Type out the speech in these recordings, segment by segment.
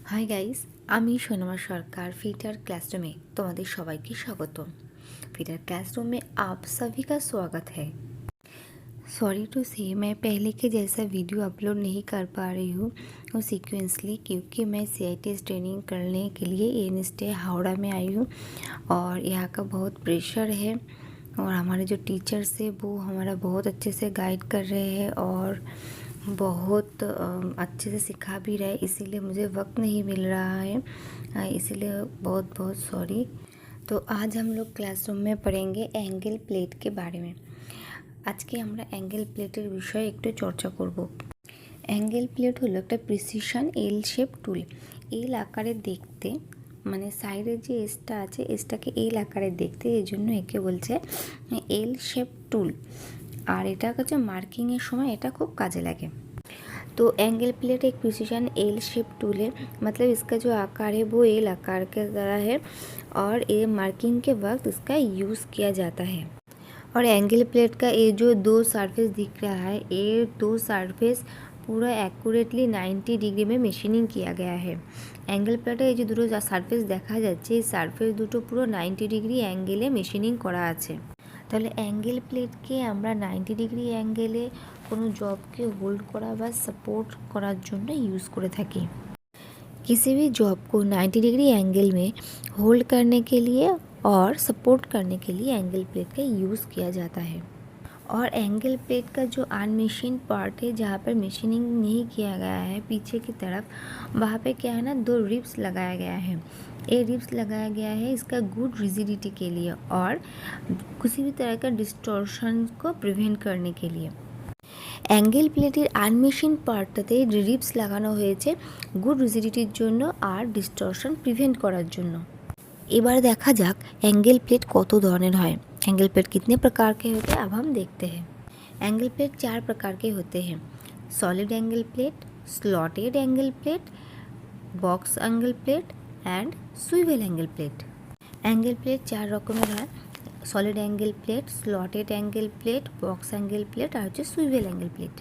Hi guys, আমি সোনামা সরকার fitter classroom में तुम्हारे सबाइके स्वागतम। फिटर क्लासरूम में आप सभी का स्वागत है। सॉरी टू से मैं पहले के जैसा वीडियो अपलोड नहीं कर पा रही हूँ और सीक्वेंसली, क्योंकि मैं CITS ट्रेनिंग करने के लिए एनस्टे हावड़ा में आई हूँ और यहाँ का बहुत प्रेशर है और हमारे जो टीचर्स है वो हमारा बहुत अच्छे से गाइड कर रहे हैं और बहुत अच्छे से सिखा भी रहे, इसीलिए मुझे वक्त नहीं मिल रहा है, इसीलिए बहुत बहुत सॉरी। तो आज हम लोग क्लासरूम में पढ़ेंगे एंगल प्लेट के बारे में। आज के আমরা অ্যাঙ্গেল প্লেটের বিষয়ে একটু চর্চা করব। অ্যাঙ্গেল প্লেট হলো একটা প্রিসিশন এল শেপ টুল। এল আকারে দেখতে, মানে সাইডের যে এসটা আছে এসটাকে এল আকারে দেখতে, এই জন্য একে বলছে এল শেপ টুল। আর এটা হচ্ছে মার্কিংয়ের সময় এটা খুব কাজে লাগে। तो एंगल प्लेट एक प्रिसिशन एल शेप टूल है, मतलब इसका जो आकार है वो एल आकार के तरह है और ये मार्किंग के वक्त इसका यूज़ किया जाता है। और एंगल प्लेट का ये जो दो सरफेस दिख रहा है, ये दो सरफेस पूरा एक्यूरेटली 90 डिग्री में मेशिनिंग किया गया है। एंगल प्लेटे ये जो दुটো सरफेस देखा যাচ্ছে এই সারফেস দুটো পুরো 90 ডিগ্রি অ্যাঙ্গেলে মেশিনিং করা আছে। তাহলে অ্যাঙ্গেল প্লেটকে আমরা 90 ডিগ্রি অ্যাঙ্গেলে কোনো जॉब होल्ड करा व सपोर्ट करार जोन्नो यूज़ करे थाकी। किसी भी जॉब को 90 डिग्री एंगल में होल्ड करने के लिए और सपोर्ट करने के लिए एंगल प्लेट का यूज़ किया जाता है। और एंगल प्लेट का जो अनमशीन पार्ट है, जहाँ पर मशीनिंग नहीं किया गया है पीछे की तरफ, वहाँ पे क्या है ना, दो रिब्स लगाया गया है। ये रिब्स लगाया गया है इसका गुड रिजिडिटी के लिए और किसी भी तरह का डिस्टॉर्शन को प्रिवेंट करने के लिए। অ্যাঙ্গেল প্লেটের আনমেশিন পার্টটাতে রিবস লাগানো হয়েছে গুড রিজিডিটির জন্য আর ডিস্টরশন প্রিভেন্ট করার জন্য। এবার দেখা যাক एंगल प्लेट কত ধরনের হয়। एंगल प्लेट कितने प्रकार के होते हैं अब हम देखते हैं। एंगल प्लेट 4 प्रकार के होते हैं: solid angle plate, slotted angle plate, box angle plate and swivel angle plate. Angle plate 4 রকমের হয়: solid angle plate, slotted angle plate, box angle plate और হচ্ছে swivel angle plate.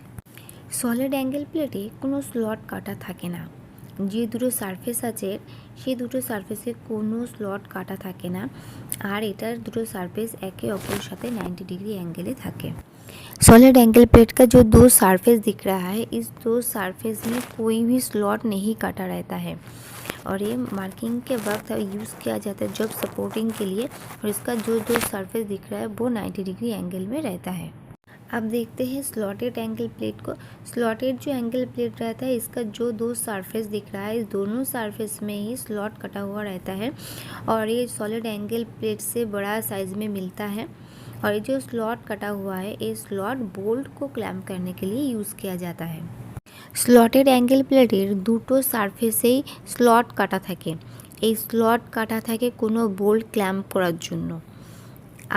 Solid angle प्लेटे কোনো স্লট কাটা থাকে না, যে দুটো সারফেস আছে সেই দুটো সারফেসে কোনো স্লট কাটা থাকে না আর এটার দুটো সারফেस একে অপরের সাথে 90 डिग्री एंगले থাকে। सॉलिड एंगल प्लेट का जो दो सरफेस दिख रहा है, इस दो सरफेस में कोई भी स्लॉट नहीं काटा रहता है और ये मार्किंग के वक्त यूज़ किया जाता है जब सपोर्टिंग के लिए। और इसका जो दो सरफेस दिख रहा है वो 90 डिग्री एंगल में रहता है। अब देखते हैं स्लॉटेड एंगल प्लेट को। स्लॉटेड जो एंगल प्लेट रहता है, इसका जो दो सरफेस दिख रहा है, इस दोनों सरफेस में ही स्लॉट कटा हुआ रहता है और ये सॉलिड एंगल प्लेट से बड़ा साइज़ में मिलता है। और ये जो स्लॉट कटा हुआ है, ये स्लॉट बोल्ट को क्लैम्प करने के लिए यूज़ किया जाता है। স্লটেড অ্যাঙ্গেল প্লেটের দুটো সারফেসেই স্লট কাটা থাকে। এই স্লট কাটা থাকে কোনো বোল্ট ক্ল্যাম্প করার জন্য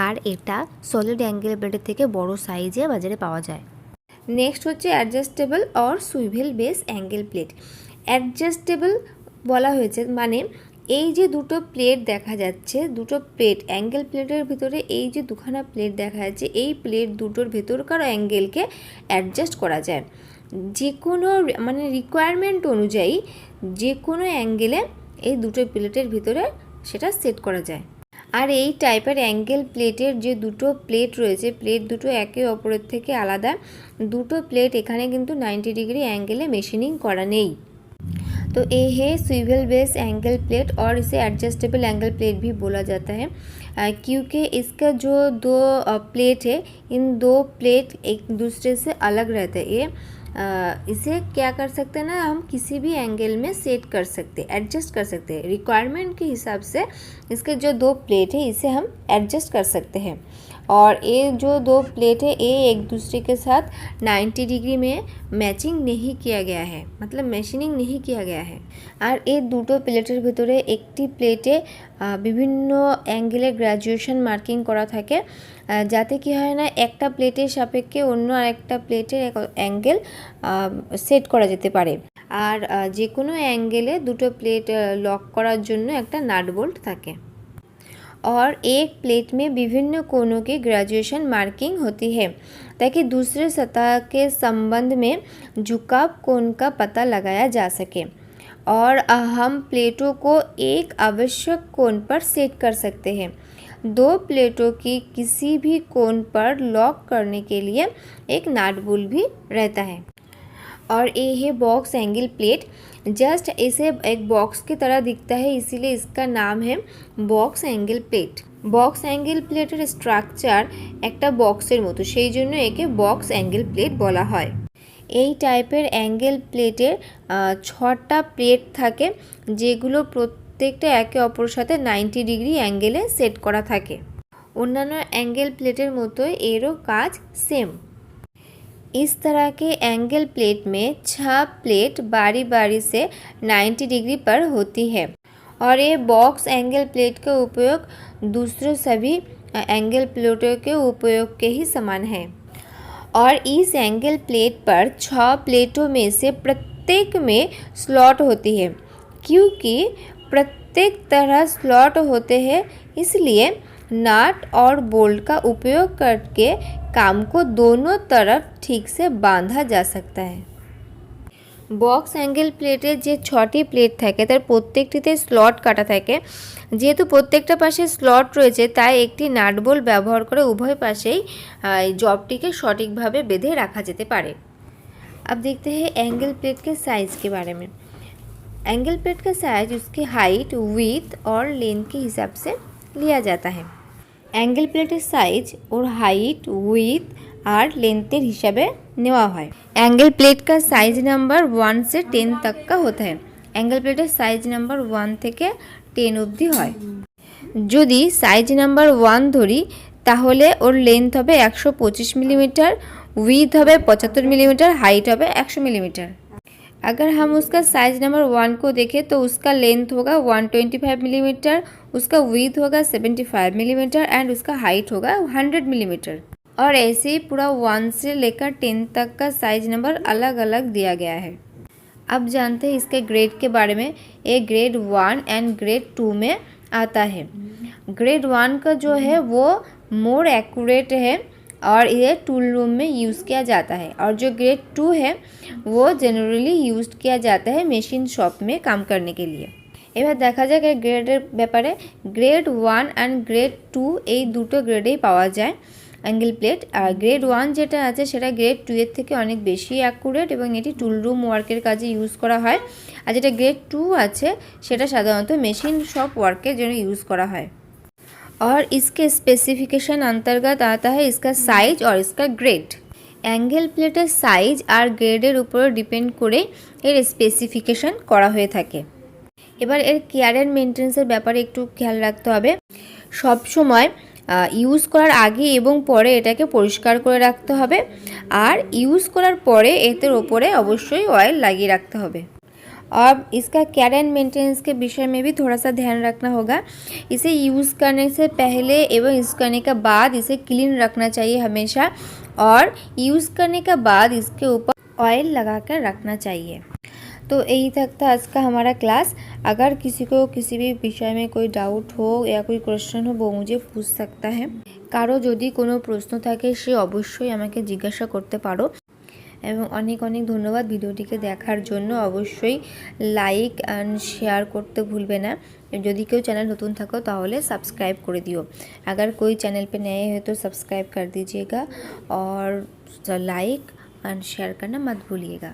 আর এটা সলিড অ্যাঙ্গেল প্লেটের থেকে বড় সাইজে বাজারে পাওয়া যায়। নেক্সট হচ্ছে adjustable or swivel base angle plate. Adjustable বলা হয়েছে মানে এই যে দুটো প্লেট দেখা যাচ্ছে, দুটো প্লেট অ্যাঙ্গেল প্লেটের ভিতরে এই যে দুখানা প্লেট দেখা যাচ্ছে, এই প্লেট দুটোর ভেতরকার অ্যাঙ্গেলকে অ্যাডজাস্ট করা যায় যে কোনো মানে রিকোয়ারমেন্ট অনুযায়ী যে কোনো অ্যাঙ্গেলে এই দুটো প্লেটের ভিতরে সেটা সেট করা যায়। আর এই টাইপের অ্যাঙ্গেল প্লেটের যে দুটো প্লেট রয়েছে, প্লেট দুটো একে অপরের থেকে আলাদা, দুটো প্লেট এখানে কিন্তু 90 डिग्री एंगल मेशिनिंग करा नहीं। तो ये है स्विवेल बेस एंगल प्लेट और इसे एडजस्टेबल एंगल प्लेट भी बोला जाता है क्योंकि इसका जो दो प्लेट है, इन दो प्लेट एक दूसरे से अलग रहते हैं। ये इसे क्या कर सकते हैं ना, हम किसी भी एंगल में सेट कर सकते, एडजस्ट कर सकते हैं। रिक्वायरमेंट के हिसाब से इसके जो दो प्लेट है इसे हम एडजस्ट कर सकते हैं। और ये जो दो प्लेट है ये एक दूसरे के साथ 90 डिग्री में मैचिंग नहीं किया गया है, मतलब मैशिनिंग नहीं किया गया है। और ये দুটো প্লেটের ভিতরে একটি প্লেটে বিভিন্ন অ্যাঙ্গেলের গ্র্যাজুয়েশন মার্কিং করা থাকে যাতে কি হয় না, একটা প্লেটের সাপেক্ষে অন্য আরেকটা প্লেটের অ্যাঙ্গেল সেট করা যেতে পারে। আর যে কোনো অ্যাঙ্গেলে দুটো প্লেট লক করার জন্য একটা নাট बोल्ट থাকে। और एक प्लेट में विभिन्न कोनों की ग्रेजुएशन मार्किंग होती है ताकि दूसरे सतह के संबंध में झुकाव कोण का पता लगाया जा सके। और हम प्लेटों को एक आवश्यक कोण पर सेट कर सकते हैं। दो प्लेटों की किसी भी कोण पर लॉक करने के लिए एक नट बोल्ट भी रहता है। और ये है बॉक्स एंगल प्लेट। जस्ट इसे एक बॉक्स की तरह दिखता है, इसीलिए इसका नाम है box angle plate. Box angle প্লেটের স্ট্রাকচার একটা বক্সের মতো, সেই জন্য একে বক্স অ্যাঙ্গেল প্লেট বলা হয়। এই টাইপের অ্যাঙ্গেল প্লেটের 6টা প্লেট থাকে, যেগুলো প্রত্যেকটা একে অপরের সাথে 90 ডিগ্রি অ্যাঙ্গেলে সেট করা থাকে। অন্যান্য অ্যাঙ্গেল প্লেটের মতোই এরও কাজ সেম। इस तरह के एंगल प्लेट में 6 प्लेट बारी बारी से 90 डिग्री पर होती है और ये बॉक्स एंगल प्लेट का उपयोग दूसरे सभी एंगल प्लेटों के उपयोग के ही समान है। और इस एंगल प्लेट पर 6 प्लेटों में से प्रत्येक में स्लॉट होती है। क्योंकि प्रत्येक तरह स्लॉट होते हैं, इसलिए नट और बोल्ट का उपयोग करके काम को दोनों तरफ ठीक से बांधा जा सकता है। বক্স অ্যাঙ্গেল প্লেটের যে 6টি প্লেট থাকে তার প্রত্যেকটিতে স্লট কাটা থাকে। যেহেতু প্রত্যেকটা পাশে স্লট রয়েছে, তাই একটি নাট বোল্ট ব্যবহার করে উভয় পাশেই জবটিকে সঠিকভাবে বেঁধে রাখা যেতে পারে। अब देखते हैं एंगल प्लेट के साइज़ के बारे में। एंगल प्लेट का साइज उसकी हाइट, विड्थ और लेंथ के हिसाब से लिया जाता है। एंगल प्लेटेर साइज और हाइट, विड्थ और लेंथेर हिसाबे नेওয়া হয়। एंगल प्लेट का साइज नंबर 1 से 10 तक का होता है। एंगल प्लेटेर साइज नंबर 1 থেকে 10 অবধি হয়। যদি সাইজ নাম্বার 1 ধরি তাহলে ওর লেন্থ হবে 125 मिलीमीटर, विड्थ হবে 75 मिलीमीटर, हाइट হবে 100 मिलीमीटर। अगर हम उसका साइज नंबर 1 को देखें तो उसका लेंथ होगा 125 मिलीमीटर, उसका विड्थ होगा 75 मिलीमीटर एंड उसका हाइट होगा 100 मिलीमीटर। और ऐसे ही पूरा 1 से लेकर 10 तक का साइज नंबर अलग अलग दिया गया है। अब जानते हैं इसके ग्रेड के बारे में। ये ग्रेड 1 एंड ग्रेड 2 में आता है। ग्रेड 1 का जो है वो मोर एक्यूरेट है और ये टूल रूम में यूज़ किया जाता है, और जो ग्रेड 2 है वो जनरली यूज़ किया जाता है मशीन शॉप में काम करने के लिए। এবার দেখা যাক এই গ্রেডের ব্যাপারে। গ্রেড 1 অ্যান্ড গ্রেড 2 এই দুটো গ্রেডেই পাওয়া যায় অ্যাঙ্গেল প্লেট। আর গ্রেড 1 যেটা আছে সেটা গ্রেড 2 এর থেকে অনেক বেশি অ্যাকুরেট এবং এটি টুল রুম ওয়ার্কের কাজে ইউজ করা হয়। আর যেটা গ্রেড 2 আছে সেটা সাধারণত মেশিন শপ ওয়ার্কের জন্য ইউজ করা হয়। और इसके स्पेसिफिकेशन अंतर्गत आता है इसका साइज और इसका ग्रेड। অ্যাঙ্গেল প্লেটের সাইজ আর গ্রেডের উপর ডিপেন্ড করে এর স্পেসিফিকেশন করা হয়ে থাকে। এবার এর কেয়ার অ্যান্ড মেনটেন্যান্সের ব্যাপারে একটু খেয়াল রাখতে হবে। সব সময় ইউজ করার আগে এবং পরে এটাকে পরিষ্কার করে রাখতে হবে, আর ইউজ করার পরে এর ওপরে অবশ্যই অয়েল লাগিয়ে রাখতে হবে। अब इसका केयर एंड मेंटेनेंस के विषय में भी थोड़ा सा ध्यान रखना होगा। इसे यूज़ करने से पहले एवं यूज़ करने के बाद इसे क्लीन रखना चाहिए हमेशा, और यूज़ करने के बाद इसके ऊपर ऑयल लगा कर रखना चाहिए। तो यही तक था आज का हमारा क्लास। अगर किसी को किसी भी विषय में कोई डाउट हो या कोई क्वेश्चन हो वो मुझे पूछ सकता है। कारो यदि कोनो प्रश्न থাকে সে অবশ্যই আমাকে জিজ্ঞাসা করতে পারো। এবং অনেক অনেক ধন্যবাদ ভিডিওটিকে দেখার জন্য। অবশ্যই লাইক অ্যান্ড শেয়ার করতে ভুলবে না। যদি কেউ চ্যানেল নতুন থাকো তাহলে सब्सक्राइब कर दियो। अगर कोई चैनल पे नए हो तो सब्सक्राइब कर दीजिएगा और लाइक एंड शेयर करना मत भूलिएगा।